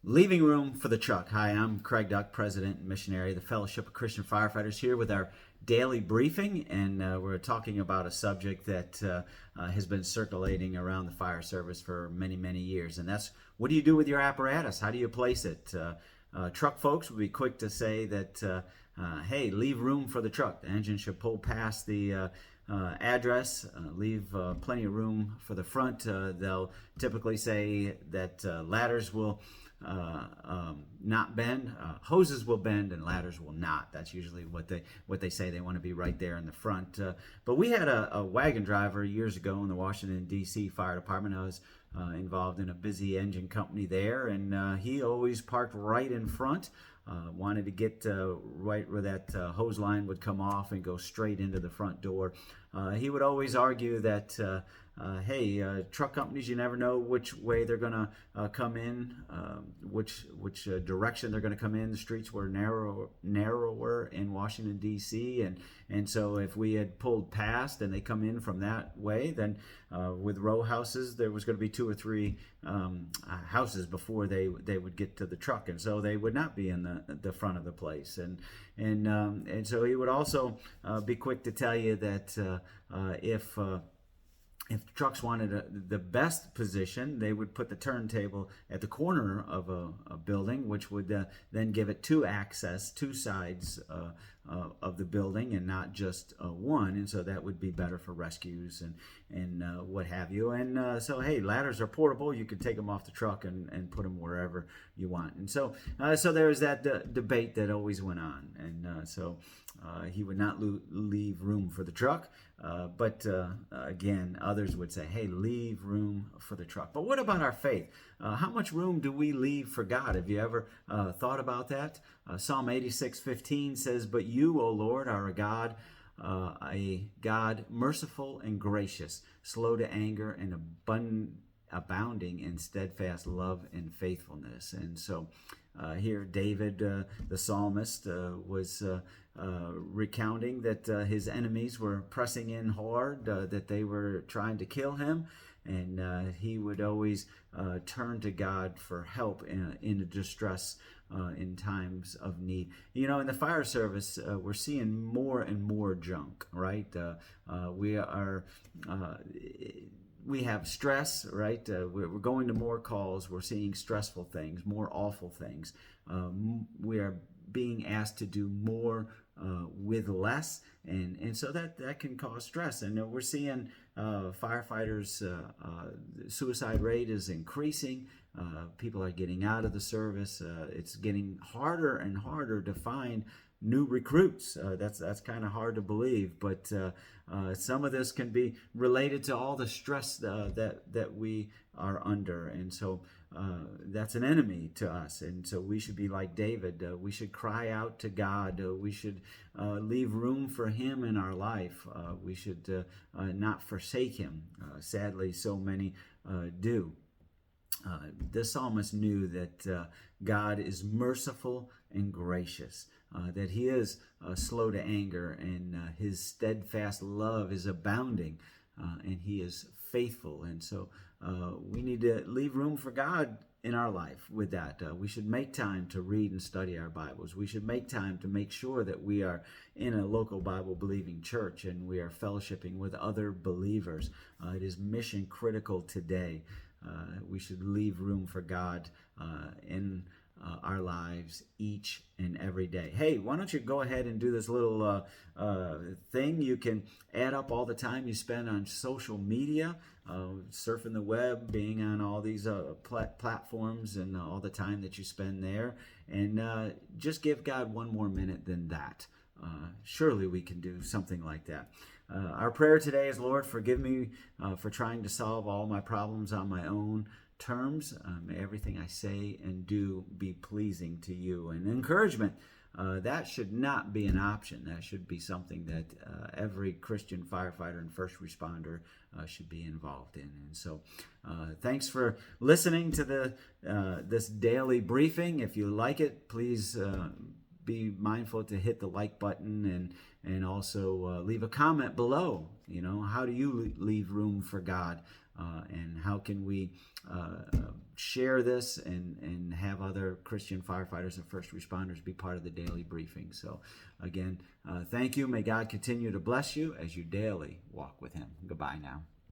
Leaving room for the truck. Hi, I'm Craig Duck, President and Missionary of the Fellowship of Christian Firefighters, here with our daily briefing, and we're talking about a subject that has been circulating around the fire service for many, many years, and that's what do you do with your apparatus? How do you place it? Truck folks would be quick to say that, hey, leave room for the truck. The engine should pull past the address, leave plenty of room for the front. They'll typically say that ladders will not bend, hoses will bend, and ladders will not. That's usually what they say. They want to be right there in the front. But we had a wagon driver years ago in the Washington D.C. Fire Department. I was involved in a busy engine company there, and he always parked right in front. Wanted to get right where that hose line would come off and go straight into the front door. He would always argue that, hey, truck companies, you never know which way they're going to come in, which direction they're going to come in. The streets were narrower in Washington, D.C., and so if we had pulled past and they come in from that way, then with row houses, there was going to be two or three houses before they would get to the truck, and so they would not be in the front of the place. And so he would also be quick to tell you that if trucks wanted the best position, they would put the turntable at the corner of a building, which would then give it two sides of the building, and not just one. And so that would be better for rescues and what have you. And so, hey, ladders are portable. You could take them off the truck and put them wherever you want. And so there was that debate that always went on. And so he would not leave room for the truck. But again, others would say, hey, leave room for the truck. But what about our faith? How much room do we leave for God? Have you ever thought about that? Psalm 86:15 says, "But you, O Lord, are a God merciful and gracious, slow to anger and abounding in steadfast love and faithfulness." And so here David, the psalmist, was recounting that his enemies were pressing in hard, that they were trying to kill him, and he would always turn to God for help in distress, in times of need. You know, in the fire service, we're seeing more and more junk, right? We have stress, right? We're going to more calls. We're seeing stressful things, more awful things. We are being asked to do more with less, and so that can cause stress. And we're seeing firefighters, suicide rate is increasing. People are getting out of the service. It's getting harder and harder to find new recruits. That's kind of hard to believe, but some of this can be related to all the stress that we are under, and so that's an enemy to us. And so we should be like David. We should cry out to God. We should leave room for Him in our life. We should not forsake Him. Sadly, so many do. The psalmist knew that God is merciful and gracious, that He is slow to anger, and His steadfast love is abounding, and He is faithful. And so we need to leave room for God in our life with that. We should make time to read and study our Bibles. We should make time to make sure that we are in a local Bible-believing church and we are fellowshipping with other believers. It is mission critical today. We should leave room for God in our lives each and every day. Hey, why don't you go ahead and do this little thing? You can add up all the time you spend on social media, surfing the web, being on all these platforms, and all the time that you spend there, and just give God one more minute than that. Surely we can do something like that. Our prayer today is, Lord, forgive me for trying to solve all my problems on my own terms. May everything I say and do be pleasing to you. And encouragement, that should not be an option. That should be something that every Christian firefighter and first responder should be involved in. And so thanks for listening to this daily briefing. If you like it, please be mindful to hit the like button and also leave a comment below. You know, how do you leave room for God and how can we share this and have other Christian firefighters and first responders be part of the daily briefing. So again, thank you. May God continue to bless you as you daily walk with him. Goodbye now.